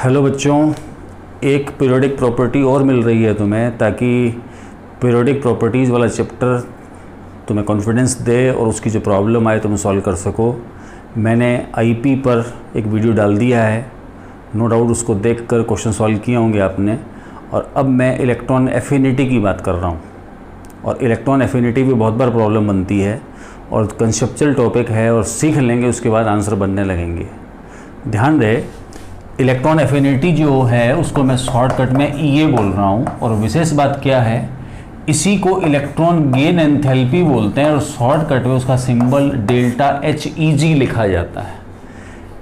Hello बच्चों, एक periodic property और मिल रही है तुम्हें, ताकि पीरियोडिक प्रॉपर्टीज़ वाला चैप्टर तुम्हें कॉन्फिडेंस दे और उसकी जो प्रॉब्लम आए तुम सॉल्व कर सको। मैंने आईपी पर एक वीडियो डाल दिया है, नो डाउट उसको देखकर क्वेश्चन सॉल्व किए होंगे आपने। और अब मैं इलेक्ट्रॉन एफिनिटी की बात कर रहा हूँ, और इलेक्ट्रॉन एफिनिटी भी बहुत बार प्रॉब्लम बनती है और कंसेप्चुअल टॉपिक है, और सीख लेंगे उसके बाद आंसर बनने लगेंगे। ध्यान रहे, इलेक्ट्रॉन एफिनिटी जो है उसको मैं शॉर्टकट में ईए बोल रहा हूँ, और विशेष बात क्या है, इसी को इलेक्ट्रॉन गेन एंथैल्पी बोलते हैं, और शॉर्टकट में उसका सिंबल डेल्टा HEG लिखा जाता है।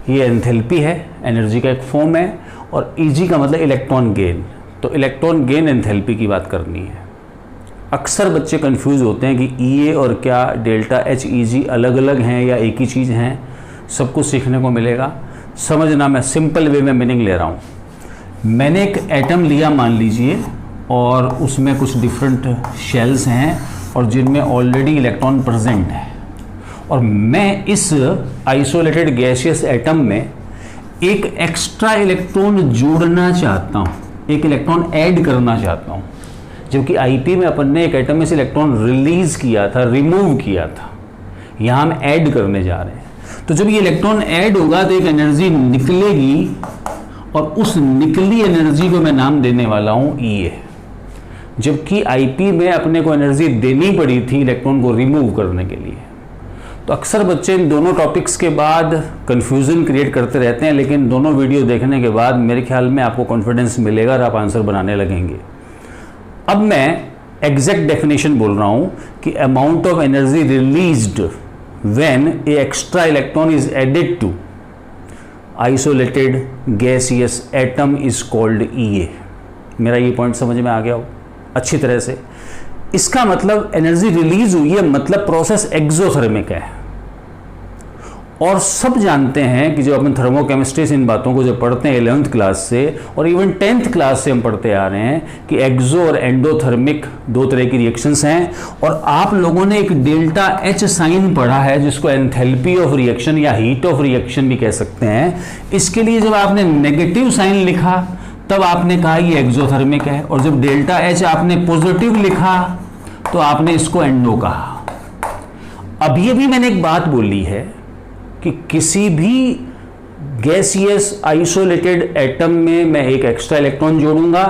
ये एंथैल्पी है, एनर्जी का एक फॉर्म है, और EG का मतलब इलेक्ट्रॉन गेन। तो इलेक्ट्रॉन गेन एंथैल्पी की बात करनी है। अक्सर बच्चे कंफ्यूज होते हैं कि EA और क्या डेल्टा HEG अलग अलग हैं या एक ही चीज़ हैं। सब कुछ सीखने को मिलेगा, समझना। मैं सिंपल वे में मीनिंग ले रहा हूँ। मैंने एक एटम लिया मान लीजिए, और उसमें कुछ डिफरेंट शेल्स हैं और जिनमें ऑलरेडी इलेक्ट्रॉन प्रेजेंट है, और मैं इस आइसोलेटेड गैसियस एटम में एक एक्स्ट्रा इलेक्ट्रॉन जोड़ना चाहता हूँ, एक इलेक्ट्रॉन ऐड करना चाहता हूँ। जबकि आईपी में अपन ने एक एटम में से इलेक्ट्रॉन रिलीज किया था, रिमूव किया था। यहाँ हम ऐड करने जा रहे हैं। तो जब ये इलेक्ट्रॉन ऐड होगा तो एक एनर्जी निकलेगी, और उस निकली एनर्जी को मैं नाम देने वाला हूं EA। जबकि आईपी में अपने को एनर्जी देनी पड़ी थी इलेक्ट्रॉन को रिमूव करने के लिए। तो अक्सर बच्चे इन दोनों टॉपिक्स के बाद कंफ्यूजन क्रिएट करते रहते हैं, लेकिन दोनों वीडियो देखने के बाद मेरे ख्याल में आपको कॉन्फिडेंस मिलेगा और आप आंसर बनाने लगेंगे। अब मैं एग्जैक्ट डेफिनेशन बोल रहा हूं कि amount of energy released when a extra electron is added to isolated gaseous atom is called EA। मेरा ये पॉइंट समझ में आ गया हो अच्छी तरह से। इसका मतलब एनर्जी रिलीज हुई है, मतलब प्रोसेस एक्सोथर्मिक है। और सब जानते हैं कि जो अपन थर्मोकेमिस्ट्री से इन बातों को जो पढ़ते हैं 11th क्लास से, और इवन 10th क्लास से हम पढ़ते आ रहे हैं कि एक्सो और एंडोथर्मिक दो तरह की रिएक्शंस हैं। और आप लोगों ने एक डेल्टा H साइन पढ़ा है, जिसको एंथैल्पी ऑफ रिएक्शन या हीट ऑफ रिएक्शन भी कह सकते हैं। इसके लिए जब आपने नेगेटिव साइन लिखा तब आपने कहा ये एक्सोथर्मिक है, और जब डेल्टा H आपने पॉजिटिव लिखा तो आपने इसको एंडो कहा। अब ये भी मैंने एक बात बोली है कि किसी भी गैसियस आइसोलेटेड एटम में मैं एक एक्स्ट्रा इलेक्ट्रॉन जोड़ूंगा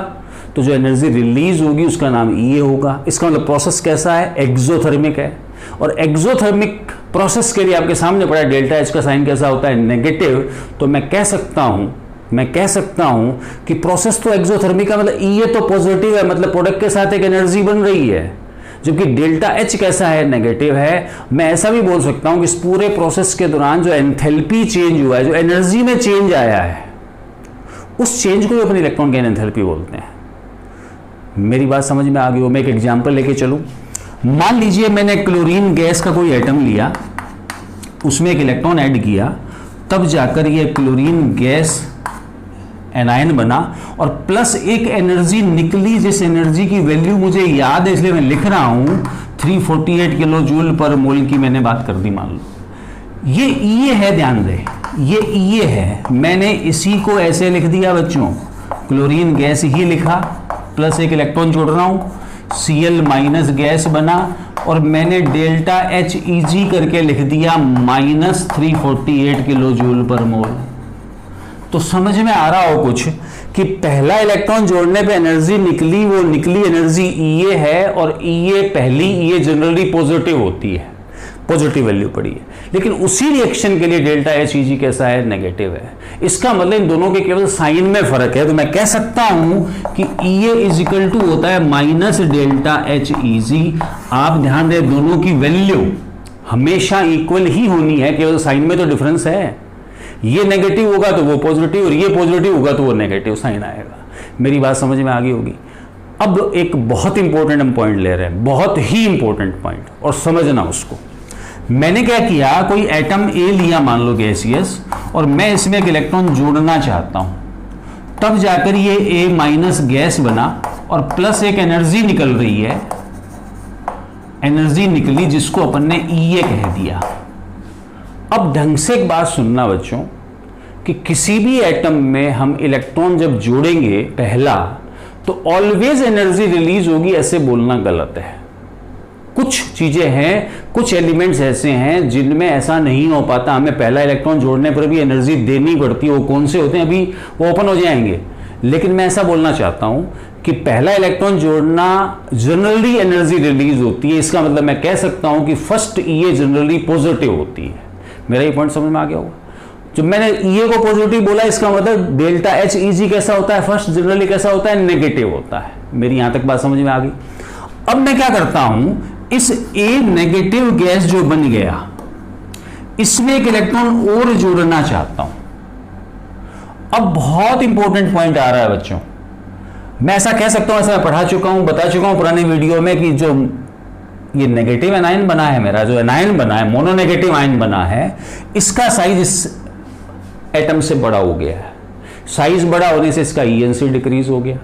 तो जो एनर्जी रिलीज होगी उसका नाम EA होगा। इसका मतलब प्रोसेस कैसा है, एक्सोथर्मिक है। और एक्सोथर्मिक प्रोसेस के लिए आपके सामने पड़ा डेल्टा H का साइन कैसा होता है, नेगेटिव। तो मैं कह सकता हूं कि प्रोसेस तो एक्सोथर्मिक का मतलब EA तो पॉजिटिव है, मतलब प्रोडक्ट के साथ एक एनर्जी बन रही है। जबकि डेल्टा H कैसा है, नेगेटिव है। मैं ऐसा भी बोल सकता हूं कि इस पूरे प्रोसेस के दौरान जो एंथैल्पी चेंज हुआ है, जो एनर्जी में चेंज आया है, उस चेंज को अपन इलेक्ट्रॉन गेन एंथैल्पी बोलते हैं। मेरी बात समझ में आ गई हो? मैं एक एग्जांपल लेके चलूं। मान लीजिए मैंने क्लोरीन गैस का कोई एटम लिया, उसमें एक इलेक्ट्रॉन ऐड किया, तब जाकर ये क्लोरीन गैस एनायन बना, और प्लस एक एनर्जी निकली, जिस एनर्जी की वैल्यू मुझे याद है इसलिए मैं लिख रहा हूं 348 किलो जूल पर मोल की मैंने बात कर दी। मान लो ये EA है, ध्यान दे ये EA है। मैंने इसी को ऐसे लिख दिया बच्चों, क्लोरीन गैस ही लिखा, प्लस एक इलेक्ट्रॉन जोड़ रहा हूं, Cl माइनस गैस बना, और मैंने डेल्टा HEG करके लिख दिया -348 किलो जूल पर मोल। तो समझ में आ रहा हो कुछ कि पहला इलेक्ट्रॉन जोड़ने पे एनर्जी निकली, वो निकली एनर्जी EA है, और EA पहली EA जनरली पॉजिटिव होती है, पॉजिटिव वैल्यू पड़ी है। लेकिन उसी रिएक्शन के लिए डेल्टा HEG कैसा है, नेगेटिव है। इसका मतलब इन दोनों के केवल साइन में फर्क है। तो मैं कह सकता हूं कि EA इज इक्वल टू होता है माइनस डेल्टा HEG। आप ध्यान दें, दोनों की वैल्यू हमेशा इक्वल ही होनी है, केवल साइन में तो डिफरेंस है। ये नेगेटिव होगा तो वो पॉजिटिव, और ये पॉजिटिव होगा तो वो नेगेटिव साइन आएगा। मेरी बात समझ में आ गई होगी। अब एक बहुत इंपॉर्टेंट हम पॉइंट ले रहे हैं, बहुत ही इंपॉर्टेंट पॉइंट, और समझना उसको। मैंने क्या किया, कोई एटम A लिया मान लो गैसियस, और मैं इसमें एक इलेक्ट्रॉन जोड़ना चाहता हूं, तब जाकर ये A माइनस गैस बना, और प्लस एक एनर्जी निकल रही है, एनर्जी निकली जिसको अपन ने EA कह दिया। अब ढंग से एक बात सुनना बच्चों, कि किसी भी एटम में हम इलेक्ट्रॉन जब जोड़ेंगे पहला, तो ऑलवेज एनर्जी रिलीज होगी, ऐसे बोलना गलत है। कुछ चीजें हैं, कुछ एलिमेंट्स ऐसे हैं जिनमें ऐसा नहीं हो पाता, हमें पहला इलेक्ट्रॉन जोड़ने पर भी एनर्जी देनी पड़ती है। वो कौन से होते हैं अभी वो ओपन हो जाएंगे, लेकिन मैं ऐसा बोलना चाहता हूं कि पहला इलेक्ट्रॉन जोड़ना जनरली एनर्जी रिलीज होती है। इसका मतलब मैं कह सकता हूं कि फर्स्ट ईए जनरली पॉजिटिव होती है। मेरा ये पॉइंट समझ में आ गया होगा। जब मैंने ईए को पॉजिटिव बोला, इसका मतलब डेल्टा एच ईजी कैसा होता है, फर्स्ट जनरली कैसा होता है, नेगेटिव होता है। मेरी यहां तक बात समझ में आ गई। अब मैं क्या करता हूं, इस ए नेगेटिव गैस जो बन गया, इसमें एक इलेक्ट्रॉन और जोड़ना चाहता हूं। अब बहुत इंपॉर्टेंट पॉइंट आ रहा है बच्चों। मैं ऐसा कह सकता हूं, ऐसा मैं पढ़ा चुका हूं, बता चुका हूं पुराने वीडियो में, कि जो ये नेगेटिव एनायन बना है, मेरा जो एनायन बना है, मोनोनेगेटिव आयन बना है, इसका साइज इस एटम से बड़ा हो गया है। साइज बड़ा होने से इसका ईएनसी डिक्रीज हो गया,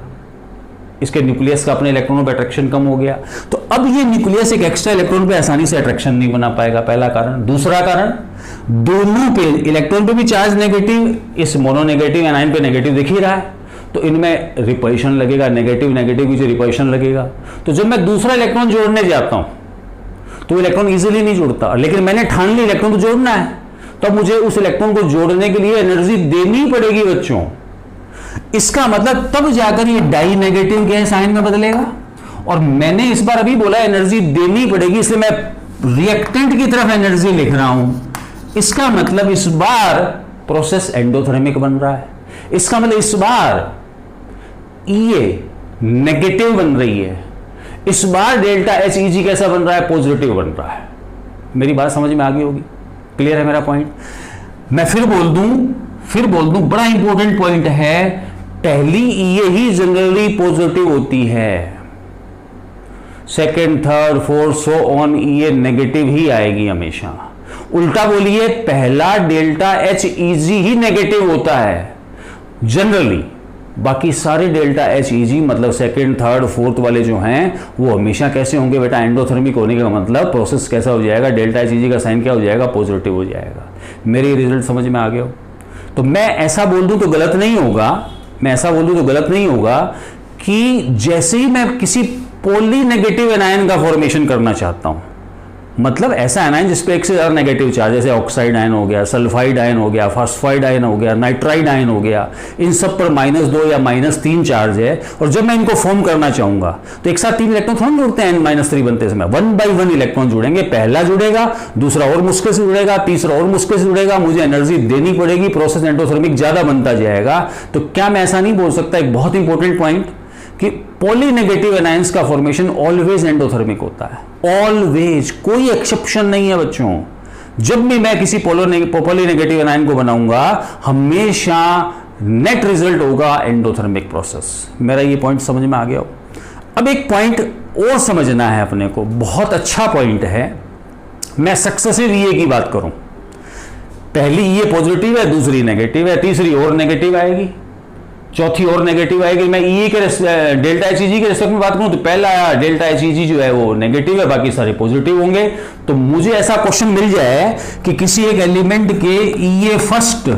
इसके न्यूक्लियस का अपने इलेक्ट्रॉनों पे अट्रैक्शन कम हो गया। तो अब ये न्यूक्लियस एक एक्स्ट्रा इलेक्ट्रॉन पे आसानी से अट्रैक्शन नहीं बना पाएगा, पहला कारण। दूसरा कारण, दोनों पे इलेक्ट्रॉन पे भी चार्ज नेगेटिव, इस मोनोनेगेटिव एनायन पे नेगेटिव दिख ही रहा है, तो इनमें रिपल्शन लगेगा, नेगेटिव नेगेटिव की रिपल्शन लगेगा। तो जब मैं दूसरा इलेक्ट्रॉन जोड़ने जाता हूं तो इलेक्ट्रॉन इजीली नहीं जुड़ता, लेकिन मैंने ठान ली इलेक्ट्रॉन तो जोड़ना है, तो मुझे उस इलेक्ट्रॉन को जोड़ने के लिए एनर्जी देनी पड़ेगी बच्चों। इसका मतलब तब जाकर ये डाई नेगेटिव गैस आयन में बदलेगा। और मैंने इस बार अभी बोला एनर्जी देनी पड़ेगी, इसलिए मैं रिएक्टेंट की तरफ एनर्जी लिख रहा हूं। इसका मतलब इस बार प्रोसेस एंडोथर्मिक बन रहा है। इसका मतलब इस बार ये नेगेटिव बन रही है, इस बार डेल्टा एच ईजी कैसा बन रहा है, पॉजिटिव बन रहा है। मेरी बात समझ में आ गई होगी, क्लियर है मेरा पॉइंट। मैं फिर बोल दूं, बड़ा इंपॉर्टेंट पॉइंट है, पहली ईए ही जनरली पॉजिटिव होती है, second third fourth so on E A negative ही आएगी हमेशा। उल्टा बोलिए, पहला डेल्टा एच ईजी ही नेगेटिव होता है जनरली, बाकी सारे डेल्टा एच ईजी मतलब सेकेंड थर्ड फोर्थ वाले जो हैं वो हमेशा कैसे होंगे बेटा, एंडोथर्मिक होने का मतलब प्रोसेस कैसा हो जाएगा, डेल्टा एच ईजी का साइन क्या हो जाएगा, पॉजिटिव हो जाएगा। मेरे रिजल्ट समझ में आ गया हो। तो मैं ऐसा बोल दूं तो गलत नहीं होगा, कि जैसे ही मैं किसी पॉली नेगेटिव एनायन का फॉर्मेशन करना चाहता हूं, मतलब ऐसा एनायन जिसपे एक से ज्यादा नेगेटिव चार्ज, जैसे ऑक्साइड आयन हो गया, सल्फाइड आयन हो गया, फास्फाइड आयन हो गया, नाइट्राइड आयन हो गया, इन सब पर -2 या -3 चार्ज है, और जब मैं इनको फॉर्म करना चाहूंगा तो एक साथ 3 इलेक्ट्रॉन थोड़ा जुड़ते हैं, -3 बनते समय 1 by 1 इलेक्ट्रॉन जुड़ेंगे। पहला जुड़ेगा, दूसरा और मुश्किल से जुड़ेगा, तीसरा और मुश्किल से जुड़ेगा, मुझे एनर्जी देनी पड़ेगी, प्रोसेस एंडोथर्मिक ज्यादा बनता जाएगा। तो क्या मैं ऐसा नहीं बोल सकता, एक बहुत इंपॉर्टेंट पॉइंट, कि पॉलीनेगेटिव एनायंस का फॉर्मेशन ऑलवेज एंडोथर्मिक होता है, ऑलवेज, कोई एक्सेप्शन नहीं है बच्चों। जब भी मैं किसी पॉलीनेगेटिव एनायन को बनाऊंगा, हमेशा नेट रिजल्ट होगा एंडोथर्मिक प्रोसेस। मेरा ये पॉइंट समझ में आ गया हो। अब एक पॉइंट और समझना है अपने को, बहुत अच्छा पॉइंट है। मैं सक्सेसिव ईए की बात करूं, पहली ईए पॉजिटिव है, दूसरी नेगेटिव है, तीसरी और नेगेटिव आएगी, चौथी और नेगेटिव आएगी। मैं ई के डेल्टा एच ईजी के रिस्पेक्ट में बात करूं तो पहला डेल्टा एच ईजी जो है वो नेगेटिव है, बाकी सारे पॉजिटिव होंगे। तो मुझे ऐसा क्वेश्चन मिल जाए कि किसी एक एलिमेंट के E A first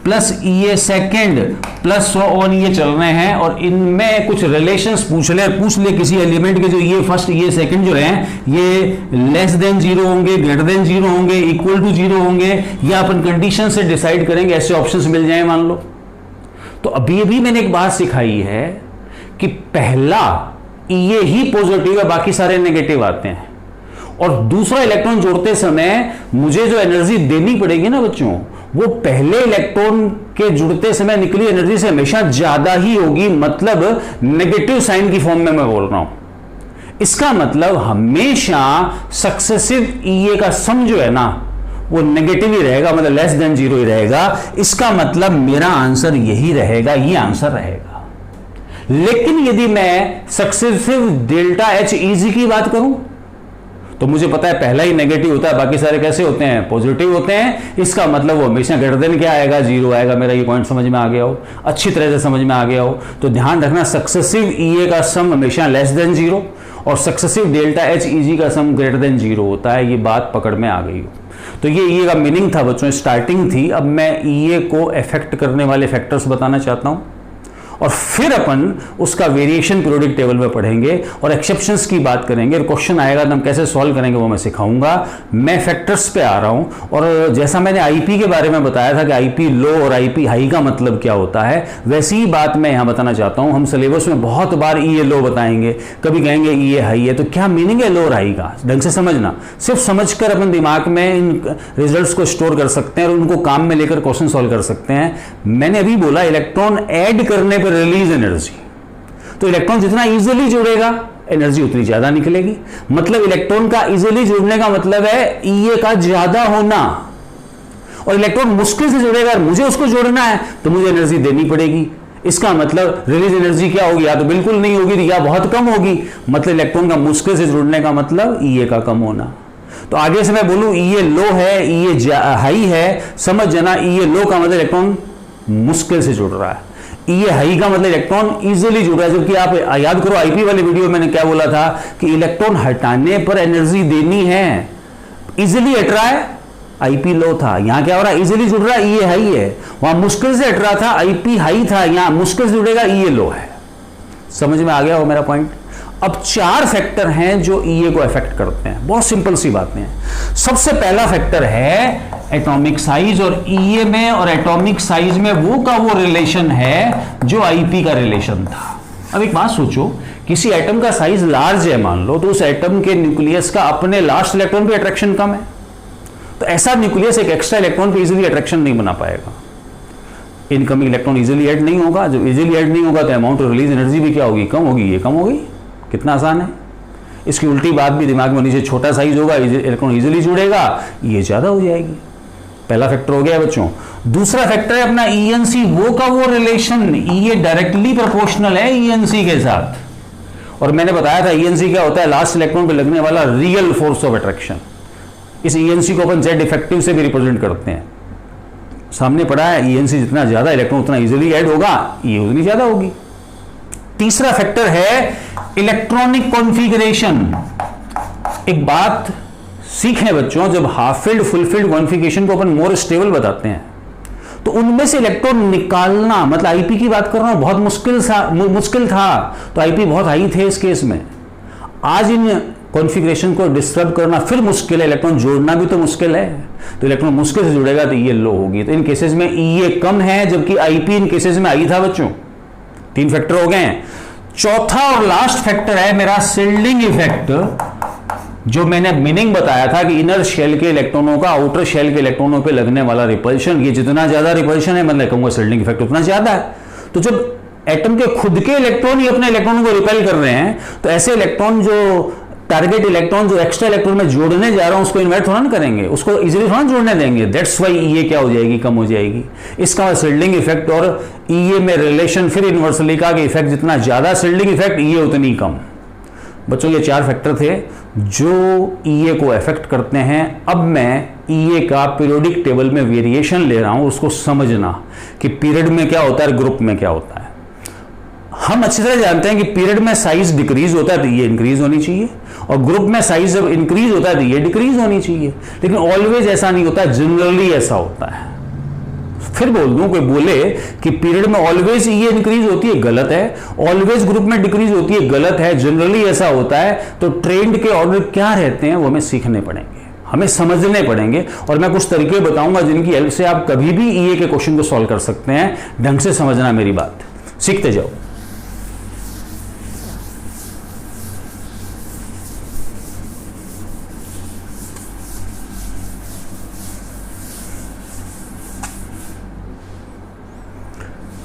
plus E A second plus so on ये चल रहे हैं, और इनमें कुछ रिलेशंस पूछ ले किसी एलिमेंट के, जो ईए फर्स्ट ईए सेकेंड जो है ये लेस देन 0 होंगे, ग्रेटर देन 0 होंगे, इक्वल टू 0 होंगे, या अपन कंडीशन से डिसाइड करेंगे, ऐसे ऑप्शंस मिल जाए मान लो। तो अभी मैंने एक बात सिखाई है कि पहला ईए ही पॉजिटिव है, बाकी सारे नेगेटिव आते हैं, और दूसरा इलेक्ट्रॉन जोड़ते समय मुझे जो एनर्जी देनी पड़ेगी ना बच्चों, वो पहले इलेक्ट्रॉन के जुड़ते समय निकली एनर्जी से हमेशा ज्यादा ही होगी, मतलब नेगेटिव साइन की फॉर्म में मैं बोल रहा हूं। इसका मतलब हमेशा सक्सेसिव ईए का सम जो है ना वो नेगेटिव ही रहेगा, मतलब लेस देन 0 ही रहेगा। इसका मतलब मेरा आंसर यही रहेगा, ये आंसर रहेगा। लेकिन यदि मैं सक्सेसिव डेल्टा एच ईजी की बात करूं तो मुझे पता है पहला ही नेगेटिव होता है, बाकी सारे कैसे होते हैं, पॉजिटिव होते हैं। इसका मतलब वो हमेशा ग्रेटर देन क्या आएगा, 0 आएगा। मेरा ये पॉइंट समझ में आ गया हो, अच्छी तरह से समझ में आ गया हो। तो ध्यान रखना, सक्सेसिव ईए का सम हमेशा लेस देन 0 और सक्सेसिव डेल्टा एच ईजी का सम ग्रेटर देन 0 होता है। ये बात पकड़ में आ गई हो। तो ये ईए का मीनिंग था बच्चों, स्टार्टिंग थी। अब मैं ईए को अफेक्ट करने वाले फैक्टर्स बताना चाहता हूं और फिर अपन उसका वेरिएशन पीरियोडिक टेबल में पढ़ेंगे और एक्सेप्शंस की बात करेंगे और क्वेश्चन आएगा तो हम कैसे सॉल्व करेंगे वो मैं सिखाऊंगा। मैं फैक्टर्स पे आ रहा हूं और जैसा मैंने आईपी के बारे में बताया था कि आईपी लो और आईपी हाई का मतलब क्या होता है, वैसी ही बात मैं यहां बताना चाहता हूं। हम सिलेबस में बहुत बार ईए लो बताएंगे, कभी कहेंगे ईए हाई है, तो क्या मीनिंग है लो और हाई का, ढंग से समझना। सिर्फ समझकर अपन दिमाग में इन रिजल्ट्स को स्टोर कर सकते हैं और उनको काम में लेकर क्वेश्चन सॉल्व कर सकते हैं। मैंने अभी बोला इलेक्ट्रॉन ऐड करने पर रिलीज एनर्जी, तो इलेक्ट्रॉन जितना इजीली जुड़ेगा एनर्जी उतनी ज्यादा निकलेगी। मतलब इलेक्ट्रॉन का इजीली जुड़ने का मतलब है ईए का ज्यादा होना, और इलेक्ट्रॉन मुश्किल से जुड़ेगा, मुझे उसको जोड़ना है तो मुझे एनर्जी देनी पड़ेगी। इसका मतलब रिलीज एनर्जी क्या होगी, या तो बिल्कुल नहीं होगी या बहुत कम होगी। मतलब इलेक्ट्रॉन का मुश्किल से जुड़ने का मतलब ईए का कम होना। तो आगे से मैं बोलूं ईए लो है, ईए हाई है, समझ जाना ईए लो का मतलब इलेक्ट्रॉन मुश्किल से जुड़ रहा है, ईए हाई का मतलब इलेक्ट्रॉन इजीली जुड़ रहा है। जबकि आप याद करो आईपी वाली वीडियो में मैंने क्या बोला था कि इलेक्ट्रॉन हटाने पर एनर्जी देनी है, इजीली हट रहा है आईपी लो था, यहां क्या हो रहा है इजीली जुड़ रहा है ईए हाई है। वहां मुश्किल से हट रहा था आईपी हाई था, यहां मुश्किल से जुड़ेगा ईए लो है। समझ में आ गया हो मेरा पॉइंट। अब 4 फैक्टर हैं जो ईए को अफेक्ट करते हैं, बहुत सिंपल सी बातें हैं। सबसे पहला फैक्टर है एटॉमिक साइज, और ईए में और एटॉमिक साइज में वो रिलेशन है जो आईपी का रिलेशन था। अब एक बात सोचो, किसी एटम का साइज लार्ज है मान लो, तो उस एटम के न्यूक्लियस का अपने लास्ट इलेक्ट्रॉन पे अट्रैक्शन कम है, तो ऐसा न्यूक्लियस एक एक्स्ट्रा इलेक्ट्रॉन पे इजीली अट्रैक्शन नहीं बना पाएगा, इनकमिंग इलेक्ट्रॉन इजीली ऐड नहीं होगा। जब इजीली ऐड नहीं होगा तो अमाउंट ऑफ रिलीज एनर्जी भी क्या होगी, कम होगी, ये कम होगी। कितना आसान है। इसकी उल्टी बात भी दिमाग में, नीचे छोटा साइज होगा, इलेक्ट्रॉन इजीली जुड़ेगा, ये ज्यादा हो जाएगी। पहला फैक्टर हो गया बच्चों। दूसरा फैक्टर है अपना ईएनसी, वो रिलेशन, ईए डायरेक्टली प्रोपोर्शनल है ईएनसी के साथ। और मैंने बताया था ईएनसी क्या होता है, लास्ट इलेक्ट्रॉन पे लगने वाला रियल फोर्स ऑफ अट्रैक्शन। इस ईएनसी को अपन जेड इफेक्टिव से भी रिप्रेजेंट करते हैं, सामने पड़ा है ईएनसी जितना ज्यादा इलेक्ट्रॉन उतना इजीली ऐड होगा, ये उतनी ज्यादा होगी। तीसरा फैक्टर है इलेक्ट्रॉनिक कॉन्फ़िगरेशन। एक बात सीखें बच्चों, जब half field full field configuration को अपन मोर स्टेबल बताते हैं तो उनमें से इलेक्ट्रॉन निकालना, मतलब आईपी की बात कर रहा हूं, बहुत मुश्किल था। तो आईपी बहुत हाई थे इस केस में। आज इन कॉन्फ़िगरेशन को डिस्टर्ब करना फिर मुश्किल है, इलेक्ट्रॉन जोड़ना भी तो मुश्किल है। तो इलेक्ट्रॉन मुश्किल से जुड़ेगा तो ये लो होगी। तो इन केसेस में ईए कम है, जबकि आईपी इन केसेस में आई था बच्चों। 3 फैक्टर हो गए हैं। चौथा और लास्ट फैक्टर है मेरा शिल्डिंग इफेक्ट, जो मैंने मीनिंग बताया था कि इनर शेल के इलेक्ट्रॉनों का आउटर शेल के इलेक्ट्रॉनों पे लगने वाला रिपल्शन, ये जितना ज्यादा रिपल्शन है मतलब कहूंगा शिल्डिंग इफेक्ट उतना ज्यादा है। तो जब एटम के खुद के इलेक्ट्रॉन ही अपने इलेक्ट्रॉनों को रिपेल कर रहे हैं, तो ऐसे इलेक्ट्रॉन जो टारगेट इलेक्ट्रॉन जो एक्स्ट्रा इलेक्ट्रॉन में जोड़ने जा रहा हूं उसको इन्वाइट थोड़ा ना करेंगे, उसको इजीली थोड़ा जोड़ने देंगे। दैट्स वाई ईए क्या हो जाएगी, कम हो जाएगी। इसका शिल्डिंग इफेक्ट और ईए में रिलेशन फिर इन्वर्सली का इफेक्ट, जितना ज्यादा शिल्डिंग इफेक्ट ईए उतनी कम। बच्चों ये 4 फैक्टर थे जो ईए को अफेक्ट करते हैं। अब मैं ईए का पीरियोडिक टेबल में वेरिएशन ले रहा हूं, उसको समझना कि पीरियड में क्या होता है, ग्रुप में क्या होता है। हम अच्छी तरह जानते हैं कि पीरियड में साइज डिक्रीज होता है तो ये इंक्रीज होनी चाहिए, और ग्रुप में साइज जब इंक्रीज होता है तो ये डिक्रीज होनी चाहिए। लेकिन ऑलवेज ऐसा नहीं होता, जनरली ऐसा होता है। फिर बोल दूं, कोई बोले कि पीरियड में ऑलवेज ये इंक्रीज होती है, गलत है। ऑलवेज ग्रुप में डिक्रीज होती है, गलत है। जनरली ऐसा होता है। तो ट्रेंड के ऑर्डर क्या रहते हैं वो हमें सीखने पड़ेंगे, हमें समझने पड़ेंगे। और मैं कुछ तरीके बताऊंगा जिनकी हेल्प से आप कभी भी ईए के क्वेश्चन को सॉल्व कर सकते हैं। ढंग से समझना मेरी बात, सीखते जाओ।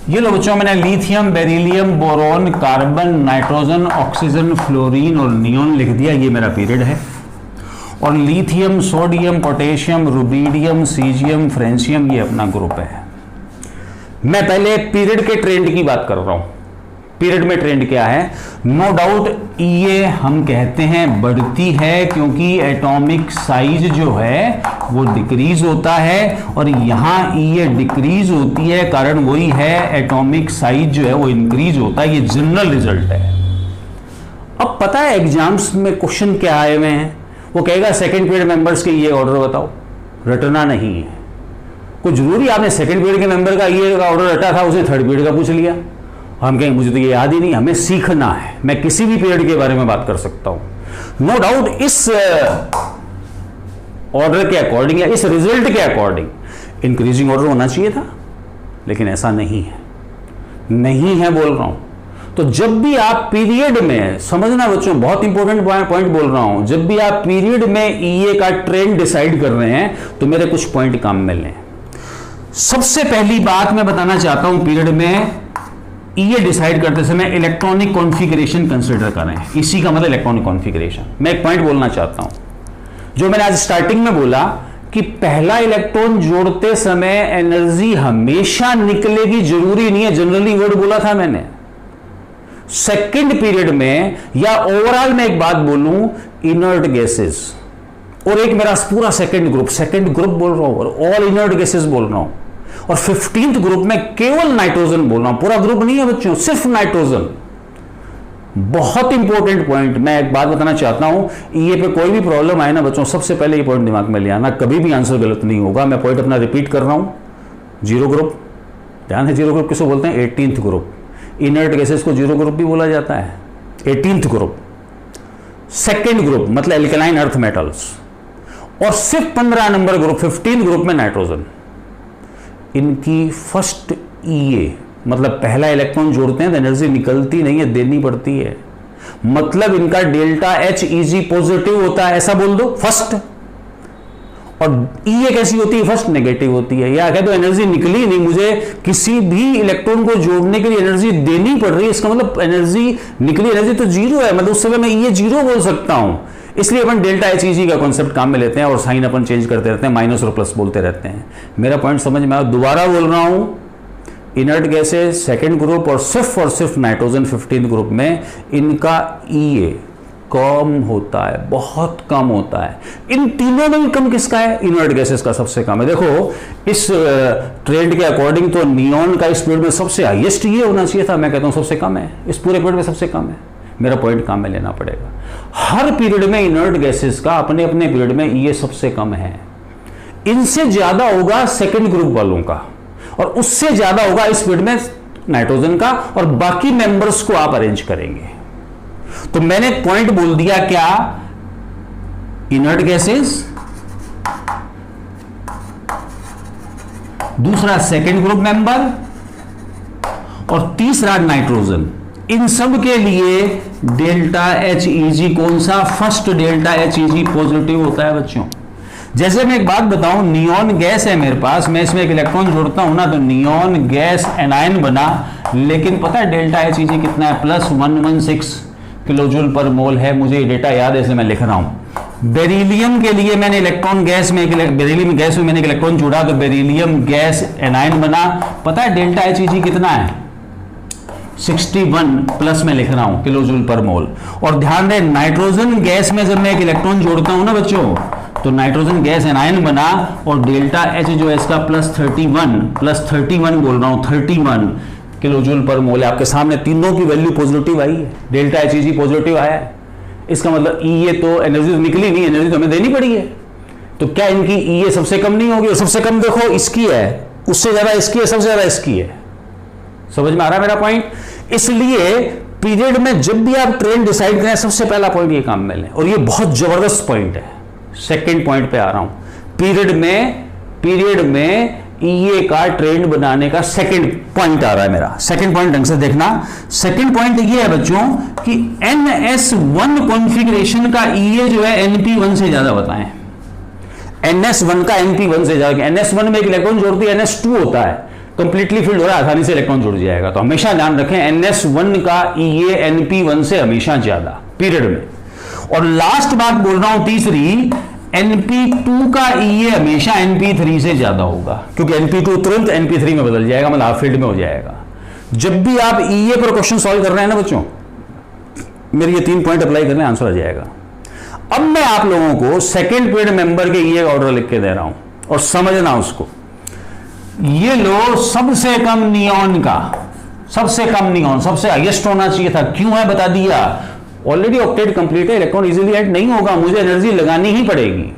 ये लो बच्चों, मैंने lithium, beryllium, boron, carbon, nitrogen, oxygen, fluorine और नियोन लिख दिया। ये मेरा पीरियड है। और lithium, sodium, potassium, rubidium, caesium, francium ये अपना ग्रुप है। मैं पहले पीरियड के ट्रेंड की बात कर रहा हूं। पीरियड में ट्रेंड क्या है? नो डाउट ईए हम कहते हैं बढ़ती है, क्योंकि एटॉमिक साइज जो है वो डिक्रीज होता है, और यहां ईए डिक्रीज होती है, कारण वही है एटॉमिक साइज जो है वो इंक्रीज होता है। ये जनरल रिजल्ट है। अब पता है एग्जाम्स में क्वेश्चन क्या आए हुए हैं, वो कहेगा सेकंड पीरियड मेंबर्स के ये ऑर्डर बताओ। रटना नहीं है। कुछ जरूरी आपने सेकंड पीरियड के मेंबर का ईए का ऑर्डर रटा था, उसने थर्ड पीरियड का पूछ लिया, हम कहेंगे मुझे तो ये याद ही नहीं। हमें सीखना है, मैं किसी भी पीरियड के बारे में बात कर सकता हूं। नो डाउट इस ऑर्डर के अकॉर्डिंग या इस रिजल्ट के अकॉर्डिंग इंक्रीजिंग ऑर्डर होना चाहिए था, लेकिन ऐसा नहीं है, नहीं है बोल रहा हूं। तो जब भी आप पीरियड में, समझना बच्चों, बहुत इंपॉर्टेंट पॉइंट बोल रहा हूं, जब भी आप पीरियड में ईए का ट्रेंड डिसाइड कर रहे हैं तो मेरे कुछ पॉइंट काम में लें। सबसे पहली बात मैं बताना चाहता हूं, पीरियड में ईए डिसाइड करते समय इलेक्ट्रॉनिक कॉन्फ़िगरेशन कंसीडर करें। इसी का मतलब इलेक्ट्रॉनिक कॉन्फ़िगरेशन। मैं एक पॉइंट बोलना चाहता हूं, जो मैंने आज स्टार्टिंग में बोला कि पहला इलेक्ट्रॉन जोड़ते समय एनर्जी हमेशा निकलेगी जरूरी नहीं है, जनरली वर्ड बोला था मैंने। सेकंड पीरियड में या ओवरऑल में एक बात बोलूं, इनर्ट गैसेस और एक मेरा पूरा सेकंड ग्रुप बोल रहा हूं, और ऑल इनर्ट गैसेस बोल रहा हूं, और 15th ग्रुप में केवल नाइट्रोजन बोल रहा हूं, पूरा ग्रुप नहीं है बच्चों, सिर्फ नाइट्रोजन। बहुत इंपॉर्टेंट पॉइंट, मैं एक बात बताना चाहता हूं, ये पे कोई भी प्रॉब्लम आए ना बच्चों, सबसे पहले ये पॉइंट दिमाग में ले आना, कभी भी आंसर गलत नहीं होगा। मैं पॉइंट अपना रिपीट कर रहा हूं, जीरो ग्रुप, ध्यान है, जीरो ग्रुप किसको बोलते हैं? 18th group. इनर्ट गैसेस को जीरो ग्रुप भी बोला जाता है, 18th ग्रुप। सेकेंड ग्रुप मतलब एल्कलाइन अर्थ मेटल्स, और सिर्फ 15 नंबर ग्रुप 15th ग्रुप में नाइट्रोजन। इनकी फर्स्ट ईए मतलब पहला इलेक्ट्रॉन जोड़ते हैं तो एनर्जी निकलती नहीं है, देनी पड़ती है। मतलब इनका डेल्टा एच इजी पॉजिटिव होता है, ऐसा बोल दो फर्स्ट। और ईए कैसी होती है? फर्स्ट नेगेटिव होती है। या कह दो एनर्जी निकली नहीं, मुझे किसी भी इलेक्ट्रॉन को जोड़ने के लिए एनर्जी देनी पड़ रही है, इसका मतलब एनर्जी निकली, एनर्जी तो जीरो है, मतलब उस समय मैं ईए जीरो बोल सकता हूं। इसलिए अपन डेल्टा एच इजी का कॉन्सेप्ट काम में लेते हैं और साइन अपन चेंज करते रहते हैं, माइनस और प्लस बोलते रहते हैं। मेरा पॉइंट समझ में आया? दोबारा बोल रहा हूं, इनर्ट गैसेस सेकेंड ग्रुप और सिर्फ नाइट्रोजन 15th ग्रुप में इनका ईए कम होता है, बहुत कम होता है। इन तीनों में कम किसका है? इनर्ट गैसेस का सबसे कम है। देखो इस ट्रेंड के अकॉर्डिंग तो नियॉन का इस पीरियड में सबसे हाईएस्ट ये होना चाहिए था, मैं कहता हूं सबसे कम है, इस पूरे पीरियड में सबसे कम है। मेरा पॉइंट काम में लेना पड़ेगा। हर पीरियड में इनर्ट गैसेस का अपने अपने पीरियड में ये सबसे कम है। इनसे ज्यादा होगा सेकेंड ग्रुप वालों का, और उससे ज्यादा होगा इस पीरियड में नाइट्रोजन का, और बाकी मेंबर्स को आप अरेंज करेंगे। तो मैंने पॉइंट बोल दिया क्या? इनर्ट गैसेस, दूसरा सेकेंड ग्रुप मेंबर, और तीसरा नाइट्रोजन। इन सब के लिए डेल्टा एच इजी कौन सा? First delta H easy positive होता है बच्चों। जैसे मैं एक बात बताऊं, नियॉन गैस है मेरे पास, मैं इसमें एक इलेक्ट्रॉन जोड़ता हूं ना, तो नियॉन गैस एनायन बना, लेकिन पता है डेल्टा एच इजी कितना है? +116 किलोजूल पर मोल है। मुझे ये डेटा याद है इसलिए मैं लिख रहा हूं। बेरिलियम के लिए मैंने इलेक्ट्रॉन गैस में बेरिलियम गैस में मैंने एक इलेक्ट्रॉन जोड़ा, तो बेरिलियम गैस एनायन बना। पता है डेल्टा एच इजी कितना है? 61 प्लस में लिख रहा हूं किलोजूल पर मोल। और ध्यान दें, नाइट्रोजन गैस में जब मैं एक इलेक्ट्रॉन जोड़ता हूं ना बच्चों, तो नाइट्रोजन गैस एनायन बना, और डेल्टा एच जो है इसका +31 बोल रहा हूं, 31 किलोजूल पर मोल है। आपके सामने तीनों की वैल्यू पॉजिटिव आई है, डेल्टा एच इजी पॉजिटिव आया है। इसका मतलब ईए तो एनर्जी तो निकली नहीं, एनर्जी तो हमें देनी पड़ी है। तो क्या इनकी ईए सबसे कम नहीं होगी? और सबसे कम देखो इसकी है, उससे ज्यादा इसकी है, सबसे ज्यादा इसकी है। समझ में आ रहा है मेरा पॉइंट? इसलिए पीरियड में जब भी आप ट्रेंड डिसाइड करें, सबसे पहला पॉइंट ये काम में लें, और ये बहुत जबरदस्त पॉइंट है। सेकंड पॉइंट पे आ रहा हूं, पीरियड में ईए का ट्रेंड बनाने का सेकंड पॉइंट आ रहा है मेरा। सेकंड पॉइंट ढंग से देखना। सेकंड पॉइंट ये है बच्चों कि NS1 कॉन्फ़िगरेशन का ईए जो है NP1 से ज्यादा बताएं। NS1 का NP1 से ज्यादा। NS1 में एक इलेक्ट्रॉन जोड़ती है, NS2 होता है, कंप्लीटली फिल्ड हो रहा है, आसानी से इलेक्ट्रॉन जुड़ जाएगा। तो हमेशा ध्यान रखें NS1 का ईए NP1 से हमेशा ज्यादा पीरियड में। और लास्ट बात बोल रहा हूं तीसरी, NP2 का ईए हमेशा NP3 से ज्यादा होगा, क्योंकि NP2 तुरंत NP3 में बदल जाएगा, मतलब हाफ फील्ड में हो जाएगा। जब भी आप ईए पर क्वेश्चन सॉल्व कर रहे हैं ना बच्चों, मेरे ये 3 पॉइंट अप्लाई करने, आंसर आ जाएगा। अब मैं आप लोगों को सेकेंड पीरियड मेंबर के ईए ऑर्डर लिख के दे रहा हूं, और समझना उसको। ये लो सबसे कम नियॉन का, सबसे कम नियॉन सबसे हाईएस्ट होना चाहिए था। क्यों है बता दिया, ऑलरेडी ऑक्टेट कंप्लीट है, इलेक्ट्रॉन इजीली ऐड नहीं होगा, मुझे एनर्जी लगानी ही पड़ेगी।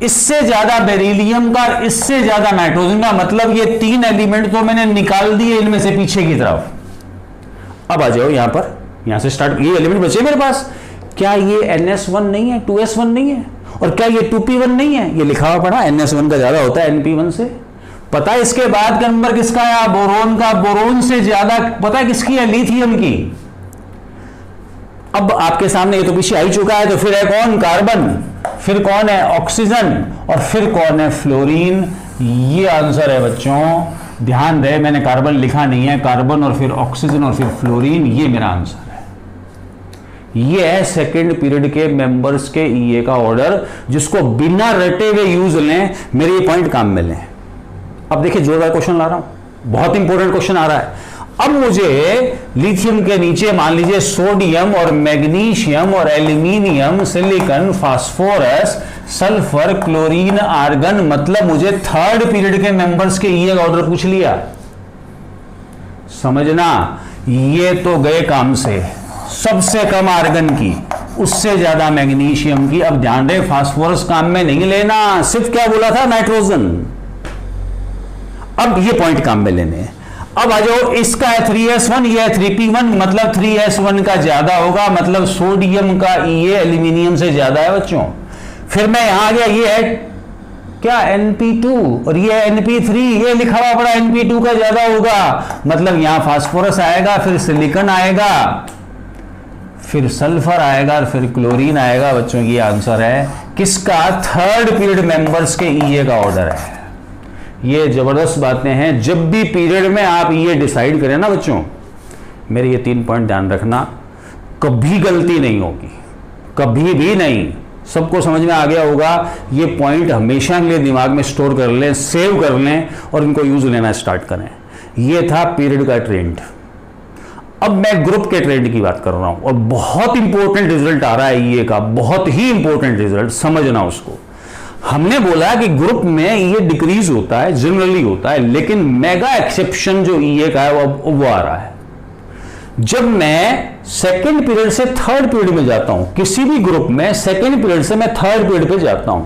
इससे ज्यादा बेरिलियम का, इससे ज्यादा नाइट्रोजन का, मतलब ये 3 एलिमेंट तो मैंने निकाल दिए इनमें से पीछे की तरफ। अब आ जाओ यहां पर, यहां से स्टार्ट, ये एलिमेंट बचे मेरे पास। क्या ये NS1 नहीं है, 2S1 नहीं है, और क्या ये 2P1 नहीं है? ये लिखा हुआ पड़ा, NS1 का ज्यादा होता है NP1 से। पता है इसके बाद का नंबर किसका है? बोरोन का। बोरोन से ज्यादा पता है किसकी है? लिथियम की। अब आपके सामने ये तो पीछे आ ही चुका है, तो फिर है कौन? कार्बन, फिर कौन है? ऑक्सीजन, और फिर कौन है? फ्लोरीन। ये आंसर है बच्चों। ध्यान रहे, मैंने कार्बन लिखा नहीं है, कार्बन और फिर ऑक्सीजन और फिर फ्लोरीन, ये मेरा आंसर है। ये है सेकंड पीरियड के मेंबर्स के ईए का ऑर्डर, जिसको बिना रटे हुए यूज लें, मेरे ये पॉइंट काम में लें। अब देखिए जोरदार क्वेश्चन ला रहा हूं, बहुत इंपॉर्टेंट क्वेश्चन आ रहा है। अब मुझे लिथियम के नीचे मान लीजिए सोडियम और मैग्नीशियम और aluminium, silicon, phosphorus, sulphur, chlorine, argon, मतलब मुझे थर्ड पीरियड के मेंबर्स के ईए का ऑर्डर पूछ लिया। समझना, ये तो गए काम से। सबसे कम आर्गन की, उससे ज्यादा मैग्नीशियम की। अब ध्यान रहे, फास्फोरस काम में नहीं लेना, सिर्फ क्या बोला था? नाइट्रोजन। अब ये पॉइंट काम में लेने हैं। अब आ जाओ, इसका है 3S1, ये है 3P1, मतलब 3S1 का ज्यादा होगा, मतलब सोडियम का ईए एल्यूमिनियम से ज्यादा है बच्चों। फिर मैं यहां आ गया, ये है क्या? NP2, और ये NP3, ये लिखा हुआ पड़ा NP2 का ज्यादा होगा, मतलब यहां फास्फोरस आएगा, फिर सिलिकॉन आएगा, फिर सल्फर आएगा, और फिर क्लोरीन आएगा। बच्चों ये आंसर है किसका? थर्ड पीरियड मेंबर्स के ईए का ऑर्डर है। ये जबरदस्त बातें हैं। जब भी पीरियड में आप ये डिसाइड करें ना बच्चों, मेरे ये 3 पॉइंट ध्यान रखना, कभी गलती नहीं होगी, कभी भी नहीं। सबको समझ में आ गया होगा। ये पॉइंट हमेशा के लिए दिमाग में स्टोर कर लें, सेव कर लें, और इनको यूज लेना स्टार्ट करें। ये था पीरियड का ट्रेंड। अब मैं ग्रुप के ट्रेंड की बात कर रहा हूं, और बहुत इंपॉर्टेंट रिजल्ट आ रहा है ईए का, बहुत ही इंपॉर्टेंट रिजल्ट, समझना उसको। हमने बोला कि ग्रुप में ये डिक्रीज होता है, जनरली होता है, लेकिन मेगा एक्सेप्शन जो ईए का है वो आ रहा है। जब मैं सेकंड पीरियड से थर्ड पीरियड में जाता हूं, किसी भी ग्रुप में सेकंड पीरियड से मैं थर्ड पीरियड पे जाता हूं,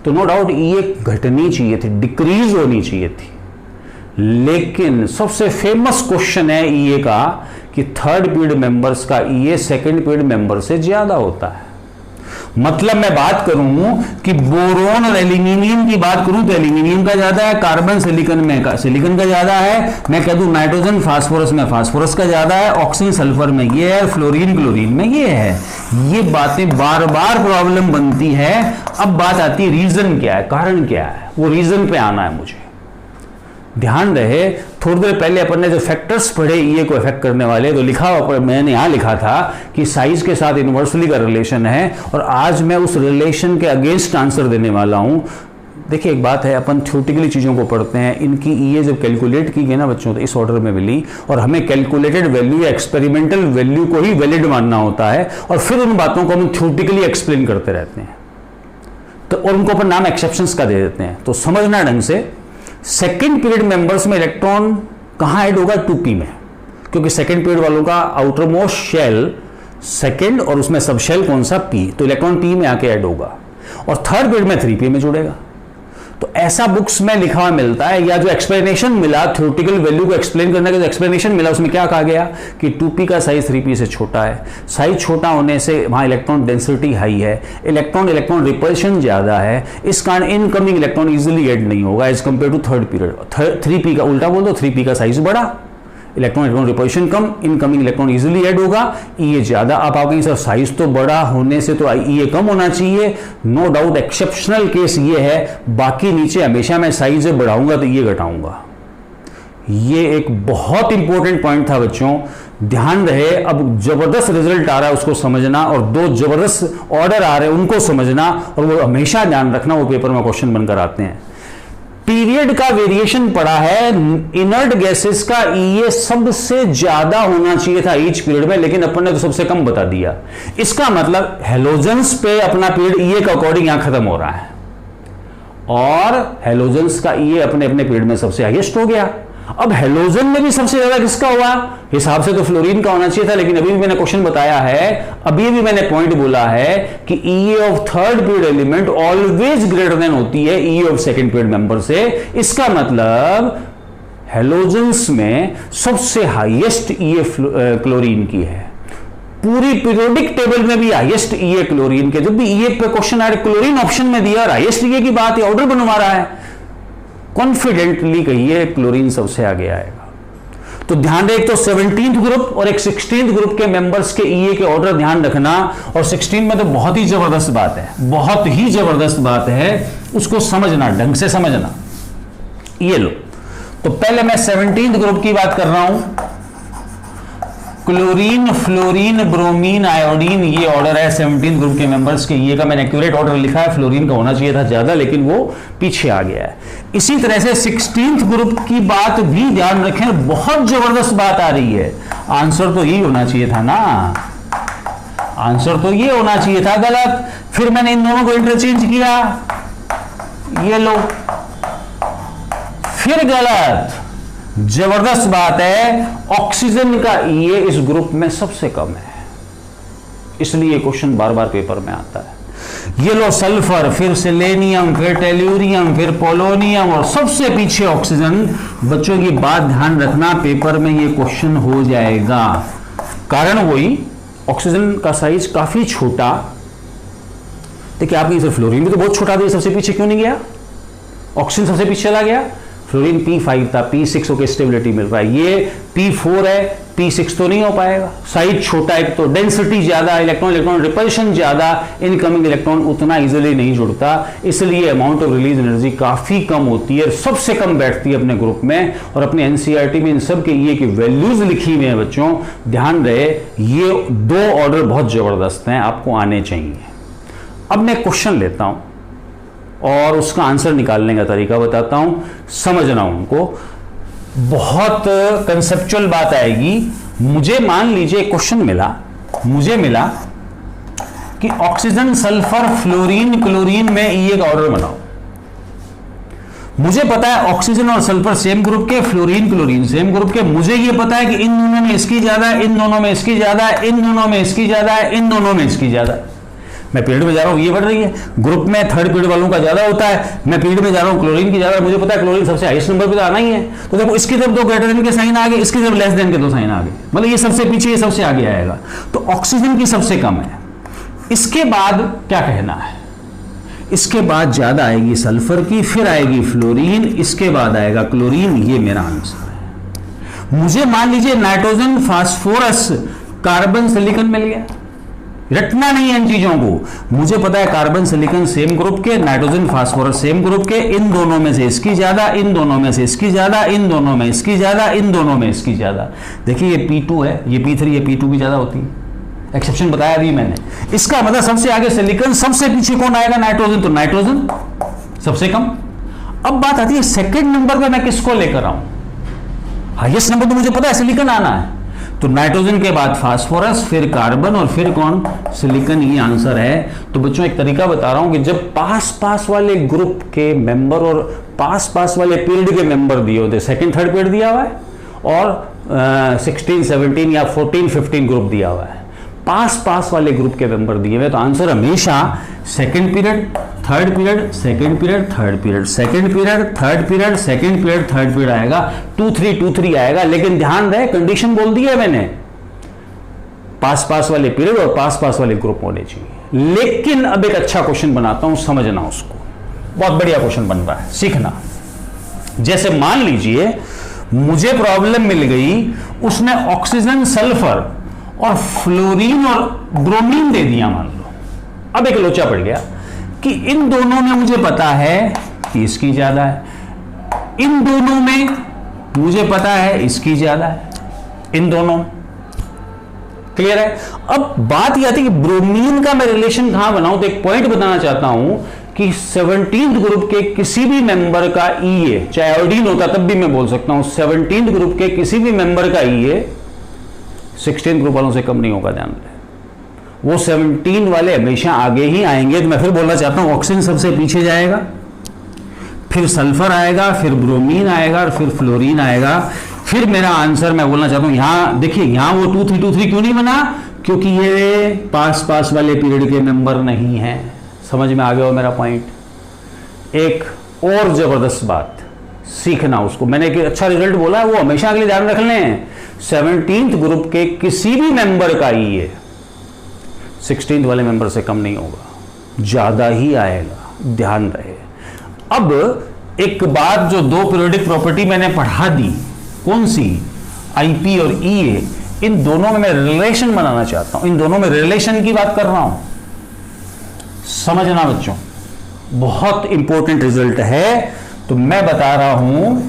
तो नो डाउट ईए घटनी चाहिए थी, डिक्रीज होनी चाहिए थी। लेकिन सबसे फेमस क्वेश्चन है ईए का कि थर्ड पीरियड मेंबर्स का ईए सेकंड पीरियड मेंबर से ज्यादा होता है। मतलब मैं बात करूं कि बोरोन और एल्यूमिनियम की बात करूं तो एल्यूमिनियम का ज्यादा है, कार्बन सिलिकॉन में सिलिकॉन का ज्यादा है, मैं कह दूं नाइट्रोजन फास्फोरस में फास्फोरस का ज्यादा है, ऑक्सीजन सल्फर में ये है, फ्लोरीन क्लोरीन में ये है। ये बातें बार बार प्रॉब्लम बनती है। अब बात आती है रीजन क्या है, कारण क्या है, वो रीजन पे आना है मुझे। ध्यान रहे, थोड़ी देर पहले अपन ने जो फैक्टर्स पढ़े ईए को इफेक्ट करने वाले, तो लिखा हुआ मैंने यहां लिखा था कि साइज के साथ इन्वर्सली का रिलेशन है, और आज मैं उस रिलेशन के अगेंस्ट आंसर देने वाला हूं। देखिए एक बात है, अपन थ्योरेटिकली चीज़ों को पढ़ते हैं, इनकी ईए जब कैलकुलेट की गई ना बच्चों, तो इस ऑर्डर में मिली, और हमें कैलकुलेटेड वैल्यू या एक्सपेरिमेंटल वैल्यू को ही वैलिड मानना होता है, और फिर उन बातों को हम थ्योरेटिकली एक्सप्लेन करते रहते हैं, तो और उनको अपन नाम एक्सेप्शंस का दे देते हैं। तो समझना ढंग से, सेकेंड पीरियड मेंबर्स में इलेक्ट्रॉन कहां ऐड होगा? 2p में, क्योंकि सेकेंड पीरियड वालों का आउटर मोस्ट शेल सेकेंड, और उसमें सब शेल कौन सा? p, तो इलेक्ट्रॉन p में आके ऐड होगा, और थर्ड पीरियड में 3p में जुड़ेगा। तो ऐसा बुक्स में लिखा हुआ मिलता है, या जो एक्सप्लेनेशन मिला थ्योरेटिकल वैल्यू को एक्सप्लेन करने का जो एक्सप्लेनेशन मिला, उसमें क्या कहा गया कि 2p का साइज 3p से छोटा है। साइज छोटा होने से वहां इलेक्ट्रॉन डेंसिटी हाई है, इलेक्ट्रॉन रिपल्शन ज्यादा है, इस कारण इनकमिंग इलेक्ट्रॉन इजीली ऐड नहीं होगा as compare to third period. 3p का उल्टा बोल दो, 3p का साइज बड़ा, इलेक्ट्रॉन रिपल्शन कम, इनकमिंग इलेक्ट्रॉन इजीली ऐड होगा, ईए ज्यादा। आप आओगे सर साइज तो बड़ा होने से तो ईए कम होना चाहिए, नो डाउट एक्सेप्शनल केस ये है, बाकी नीचे हमेशा मैं साइज बढ़ाऊंगा तो ये घटाऊंगा। ये एक बहुत इंपॉर्टेंट पॉइंट था बच्चों, ध्यान रहे। अब जबरदस्त रिजल्ट आ रहा है उसको समझना, और 2 जबरदस्त ऑर्डर आ रहे हैं उनको समझना, और वो हमेशा ध्यान रखना, वो पेपर में क्वेश्चन बनकर आते हैं। पीरियड का वेरिएशन पड़ा है, इनर्ट गैसेस का ईए सबसे ज्यादा होना चाहिए था ईच पीरियड में, लेकिन अपन ने तो सबसे कम बता दिया। इसका मतलब हेलोजेंस पे अपना पीरियड ईए का अकॉर्डिंग यहां खत्म हो रहा है, और हेलोजेंस का ईए अपने अपने पीरियड में सबसे हाईएस्ट हो गया। अब हेलोजन में भी सबसे ज्यादा किसका हुआ? हिसाब से तो फ्लोरीन का होना चाहिए था, लेकिन अभी भी मैंने क्वेश्चन बताया है, अभी भी मैंने पॉइंट बोला है कि E A of third period element always greater than होती है E A of second period member से। इसका मतलब हेलोजेंस में सबसे हाईएस्ट ईए क्लोरीन की है। पूरी पीरियोडिक टेबल में भी हाईएस्ट ईए क्लोरीन के। जब भी ईए पे क्वेश्चन आ रहा है, क्लोरीन ऑप्शन में दिया और हाईएस्ट ईए की बात है, ऑर्डर बनवा रहा है, कॉन्फिडेंटली कहिए क्लोरीन सबसे आगे आएगा। तो ध्यान रहे, एक तो 17th ग्रुप और एक 16th ग्रुप के मेंबर्स के ईए के ऑर्डर ध्यान रखना। और 16 में तो बहुत ही जबरदस्त बात है, बहुत ही जबरदस्त बात है, उसको समझना, ढंग से समझना। ये लो, तो पहले मैं 17th ग्रुप की बात कर रहा हूं। क्लोरीन, फ्लोरीन, ब्रोमीन, आयोडीन, ये ऑर्डर है 17th ग्रुप के मेंबर्स के। ये का मैंने एक्यूरेट ऑर्डर लिखा है, फ्लोरीन का होना चाहिए था ज्यादा, लेकिन वो पीछे आ गया है। इसी तरह से 16th ग्रुप की बात भी ध्यान रखें, बहुत जबरदस्त बात आ रही है। आंसर तो यही होना चाहिए था ना, आंसर तो ये होना चाहिए था, गलत। फिर मैंने इन दोनों को इंटरचेंज किया, ये लो, फिर गलत। जबरदस्त बात है, ऑक्सीजन का ईए इस ग्रुप में सबसे कम है, इसलिए क्वेश्चन बार बार पेपर में आता है। ये लो, सल्फर, फिर सेलेनियम, फिर टेल्यूरियम, फिर पोलोनियम और सबसे पीछे ऑक्सीजन। बच्चों की बात ध्यान रखना, पेपर में ये क्वेश्चन हो जाएगा। कारण वही, ऑक्सीजन का साइज काफी छोटा। देखिए आपकी इसे फ्लोरीन भी तो बहुत छोटा था, सबसे पीछे क्यों नहीं गया? ऑक्सीजन सबसे पीछे चला गया। फ्लोरीन P5 था, P6 होकर स्टेबिलिटी मिल रहा है, ये P4 है, P6 तो नहीं हो पाएगा। साइज छोटा है, तो डेंसिटी ज्यादा, इलेक्ट्रॉन इलेक्ट्रॉन रिपल्शन ज्यादा, इनकमिंग इलेक्ट्रॉन उतना इजीली नहीं जुड़ता, इसलिए अमाउंट ऑफ रिलीज एनर्जी काफी कम होती है, सबसे कम बैठती है अपने ग्रुप में। और अपने एनसीईआरटी में इन सब के ये की वैल्यूज लिखी हुई है बच्चों, ध्यान रहे। ये दो ऑर्डर बहुत जबरदस्त हैं, आपको आने चाहिए। अब मैं क्वेश्चन लेता हूं और उसका आंसर निकालने का तरीका बताता हूं, समझना उनको। बहुत कंसेप्चुअल बात आएगी। मुझे मान लीजिए क्वेश्चन मिला, मुझे मिला कि ऑक्सीजन, सल्फर, फ्लोरीन, क्लोरीन में ईए का ऑर्डर बनाओ। मुझे पता है ऑक्सीजन और सल्फर सेम ग्रुप के, फ्लोरीन, क्लोरीन सेम ग्रुप के। मुझे ये पता है कि इन दोनों में इसकी ज्यादा है, इन दोनों में इसकी ज्यादा है, इन दोनों में इसकी ज्यादा है, इन दोनों में इसकी ज्यादा है। मैं पीरियड में जा रहा हूं, ये बढ़ रही है। ग्रुप में थर्ड पीरियड वालों का ज्यादा होता है, मैं पीरियड में जा रहा हूं, क्लोरीन की ज्यादा है। मुझे पता है क्लोरीन सबसे हाईएस्ट नंबर पे तो आना ही है। तो देखो, इसकी तरफ दो ग्रेटर देन के साइन आ गए, इसकी तरफ लेस देन के दो साइन आ गए, मतलब ये सबसे पीछे, ये सबसे आगे आएगा। तो ऑक्सीजन की सबसे कम है। इसके बाद क्या कहना है? इसके बाद ज्यादा आएगी सल्फर की, फिर आएगी फ्लोरीन, इसके बाद आएगा क्लोरीन। ये मेरा आंसर है। मुझे मान लीजिए नाइट्रोजन, फास्फोरस, कार्बन, सिलिकॉन मिल गया। रटना नहीं है इन चीजों को। मुझे पता है कार्बन, सिलिकॉन सेम ग्रुप के, नाइट्रोजन, फास्फोरस सेम ग्रुप के, इन दोनों में से इसकी ज्यादा, इन दोनों में से इसकी ज्यादा, इन दोनों में इसकी ज्यादा, इन दोनों में इसकी ज्यादा। देखिए ये P2 है, ये P3, ये P2 की ज्यादा होती है। एक्सेप्शन बताया अभी मैंने। इसका मतलब सबसे आगे सिलिकॉन, सबसे पीछे कौन आएगा? नाइट्रोजन। तो नाइट्रोजन सबसे कम। अब बात आती है सेकंड नंबर पे मैं किसको लेकर आऊं? हाईएस्ट नंबर तो मुझे पता है सिलिकॉन आना है, तो नाइट्रोजन के बाद फास्फोरस, फिर कार्बन और फिर कौन? सिलिकॉन। ये आंसर है। तो बच्चों एक तरीका बता रहा हूं कि जब पास वाले ग्रुप के मेंबर और पास वाले पीरियड के मेंबर दिए होते, सेकंड थर्ड पीरियड दिया हुआ है और 16, 17 या 14, 15 ग्रुप दिया हुआ है, पास वाले ग्रुप के मेंबर दिए हुए, तो आंसर हमेशा second period, third period, second period, third period, second period, third period, second period, third period आएगा। 2-3 आएगा। लेकिन ध्यान रहे, कंडीशन बोल दी है मैंने, पास वाले पीरियड और पास वाले ग्रुप होने चाहिए। लेकिन अब एक अच्छा क्वेश्चन बनाता हूं, समझना उसको। बहुत बढ़िया क्वेश्चन बन रहा है, सीखना। जैसे मान लीजिए मुझे प्रॉब्लम मिल गई, उसने ऑक्सीजन, सल्फर और फ्लोरीन और ब्रोमीन दे दिया मान लो। अब एक लोचा पड़ गया कि इन दोनों में मुझे पता है कि इसकी ज्यादा है, इन दोनों में मुझे पता है इसकी ज्यादा है, इन दोनों। क्लियर है? अब बात यह आती है कि ब्रोमीन का मैं रिलेशन कहां बनाऊं। तो एक पॉइंट बताना चाहता हूं कि 17th ग्रुप के किसी भी मेंबर का ईए, चाहे आयोडीन होता तब भी मैं बोल सकता हूं, 17th ग्रुप के किसी भी मेंबर का ईए 16 ग्रुप वालों से कम नहीं होगा। ध्यान रहे, वो 17 वाले हमेशा आगे ही आएंगे। तो मैं फिर बोलना चाहता हूं ऑक्सीजन सबसे पीछे जाएगा, फिर सल्फर आएगा, फिर ब्रोमीन आएगा और फिर फ्लोरीन आएगा। फिर मेरा आंसर मैं बोलना चाहता हूं, यहां देखिए, यहां वो 2 3 क्यों नहीं बना, क्योंकि ये पास वाले पीरियड के मेंबर नहीं है। समझ में आ गया हो मेरा पॉइंट। एक और जबरदस्त बात सीखना, उसको मैंने एक अच्छा रिजल्ट बोला है वो हमेशा के लिए ध्यान रख लें। 17th ग्रुप के किसी भी मेंबर का ये 16th वाले मेंबर से कम नहीं होगा, ज्यादा ही आएगा, ध्यान रहे। अब एक बात, जो दो पीरियोडिक प्रॉपर्टी मैंने पढ़ा दी, कौन सी, आईपी और ईए, इन दोनों में मैं रिलेशन बनाना चाहता हूं, इन दोनों में रिलेशन की बात कर रहा हूं। समझना बच्चों, बहुत इंपॉर्टेंट रिजल्ट है। तो मैं बता रहा हूं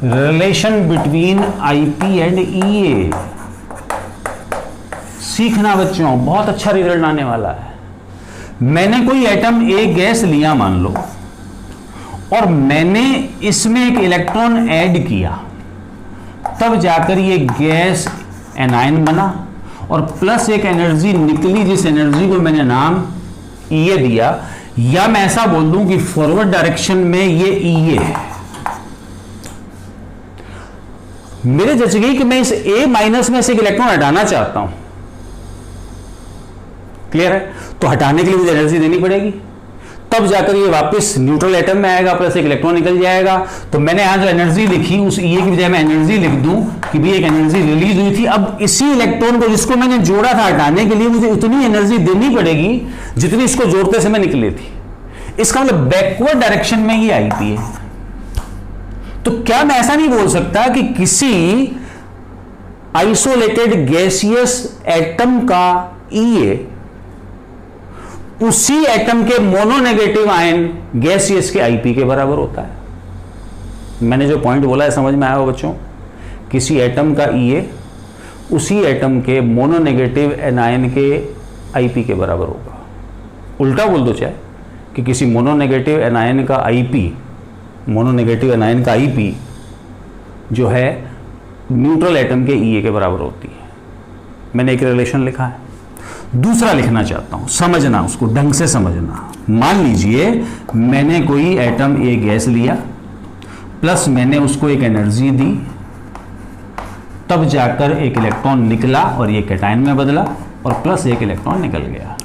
रिलेशन बिटवीन आईपी एंड ईए। सीखना बच्चों, बहुत अच्छा रिजल्ट आने वाला है। मैंने कोई एटम ए गैस लिया मान लो, और मैंने इसमें एक इलेक्ट्रॉन ऐड किया, तब जाकर ये गैस एनायन बना और प्लस एक एनर्जी निकली, जिस एनर्जी को मैंने नाम ईए दिया। या मैं ऐसा बोल दूं कि फॉरवर्ड डायरेक्शन में ये ईए है। मेरे जच गई कि मैं इस ए माइनस में से एक इलेक्ट्रॉन हटाना चाहता हूं। क्लियर है? तो हटाने के लिए मुझे एनर्जी देनी पड़ेगी, तब जाकर ये वापस न्यूट्रल एटम में आएगा, प्लस एक इलेक्ट्रॉन निकल जाएगा। तो मैंने यहां जो एनर्जी लिखी, उस ईए की बजाय मैं एनर्जी लिख दूं कि भी एक एनर्जी रिलीज हुई थी। अब इसी इलेक्ट्रॉन को जिसको मैंने जोड़ा था हटाने के लिए, मुझे उतनी एनर्जी देनी पड़ेगी जितनी इसको जोड़ते समय निकली थी। इसका मतलब बैकवर्ड डायरेक्शन में ये आईपी है। तो क्या मैं ऐसा नहीं बोल सकता कि किसी आइसोलेटेड गैसियस एटम का ईए उसी एटम के मोनोनेगेटिव आयन गैसियस के आईपी के बराबर होता है? मैंने जो पॉइंट बोला है समझ में आया हो बच्चों? किसी एटम का ईए उसी एटम के मोनोनेगेटिव एनायन के आईपी के बराबर होगा। उल्टा बोल दो चाहे कि किसी मोनोनेगेटिव एनायन का आईपी, मोनोनेगेटिव एनायन का आईपी जो है न्यूट्रल एटम के ईए के बराबर होती है। मैंने एक रिलेशन लिखा है, दूसरा लिखना चाहता हूं, समझना, उसको ढंग से समझना। मान लीजिए मैंने कोई एटम ए गैस लिया, प्लस मैंने उसको एक एनर्जी दी, तब जाकर एक इलेक्ट्रॉन निकला और ये कैटायन में बदला, और प्लस एक इलेक्ट्रॉन निकल गया।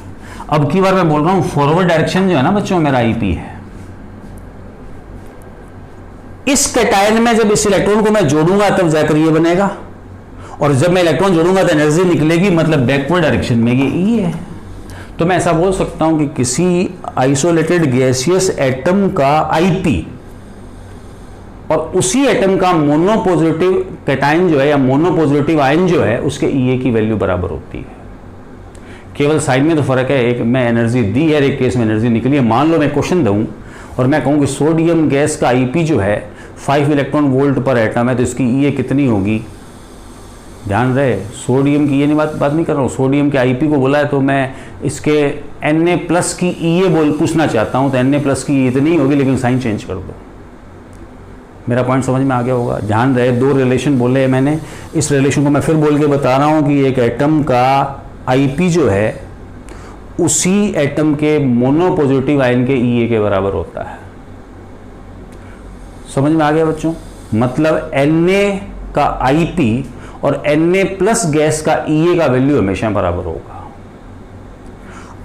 अब की बार मैं बोल रहा हूं फॉरवर्ड डायरेक्शन जो है ना बच्चों, मेरा आईपी है। इस कैटायन में जब इस इलेक्ट्रॉन को मैं जोड़ूंगा तब जाकर ये बनेगा, और जब मैं इलेक्ट्रॉन जोड़ूंगा तो एनर्जी निकलेगी, मतलब बैकवर्ड डायरेक्शन में ये ई है। तो मैं ऐसा बोल सकता हूं कि किसी आइसोलेटेड गैसियस एटम का आईपी और उसी एटम का मोनोपॉजिटिव कैटायन जो है या मोनोपॉजिटिव आयन जो है उसके ईए की वैल्यू बराबर होती है। केवल साइड में तो फर्क है, एक में एनर्जी दी है, एक केस में एनर्जी निकली है। मान लो मैं क्वेश्चन दूं और मैं कहूं कि सोडियम गैस का आईपी जो है 5 इलेक्ट्रॉन वोल्ट पर एटम है, तो इसकी ईए कितनी होगी? ध्यान रहे, सोडियम की ये नहीं बात नहीं कर रहा हूँ, सोडियम के आईपी को बोला है तो मैं इसके Na+ की ईए पूछना चाहता हूँ, तो Na+ की इतनी होगी, लेकिन साइन चेंज कर दो। मेरा पॉइंट समझ में आ गया होगा? ध्यान रहे, दो रिलेशन बोले हैं मैंने, इस रिलेशन को मैं फिर बोल के बता रहा हूँ कि एक एटम का आईपी जो है उसी एटम के मोनोपॉजिटिव आयन के ईए के बराबर होता है। समझ में आ गया बच्चों? मतलब Na का आईपी और Na+ गैस का ईए का वैल्यू हमेशा बराबर होगा।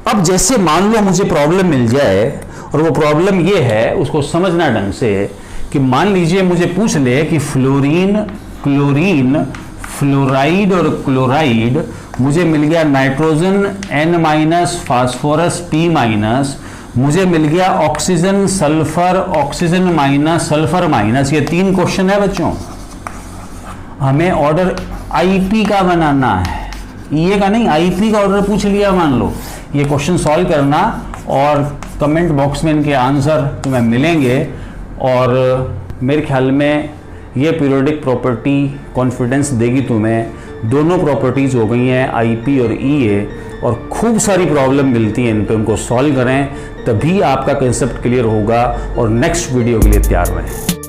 अब जैसे मान लो मुझे प्रॉब्लम मिल जाए, और वो प्रॉब्लम ये है, उसको समझना ढंग से, कि मान लीजिए मुझे पूछ ले कि फ्लोरीन, क्लोरीन, फ्लोराइड और क्लोराइड, मुझे मिल गया नाइट्रोजन N-, फास्फोरस P-, मुझे मिल गया oxygen sulphur, oxygen minus, sulphur minus. ये 3 क्वेश्चन है बच्चों। हमें ऑर्डर आईपी का बनाना है, ईए का नहीं, आईपी का ऑर्डर पूछ लिया मान लो। ये क्वेश्चन सॉल्व करना और कमेंट बॉक्स में इनके आंसर तुम्हें मिलेंगे, और मेरे ख्याल में ये पीरियोडिक प्रॉपर्टी कॉन्फिडेंस देगी तुम्हें। दोनों प्रॉपर्टीज़ हो गई हैं आईपी और ईए, और खूब सारी प्रॉब्लम मिलती हैं इन पे, उनको सॉल्व करें तभी आपका कंसेप्ट क्लियर होगा और नेक्स्ट वीडियो के लिए तैयार रहें।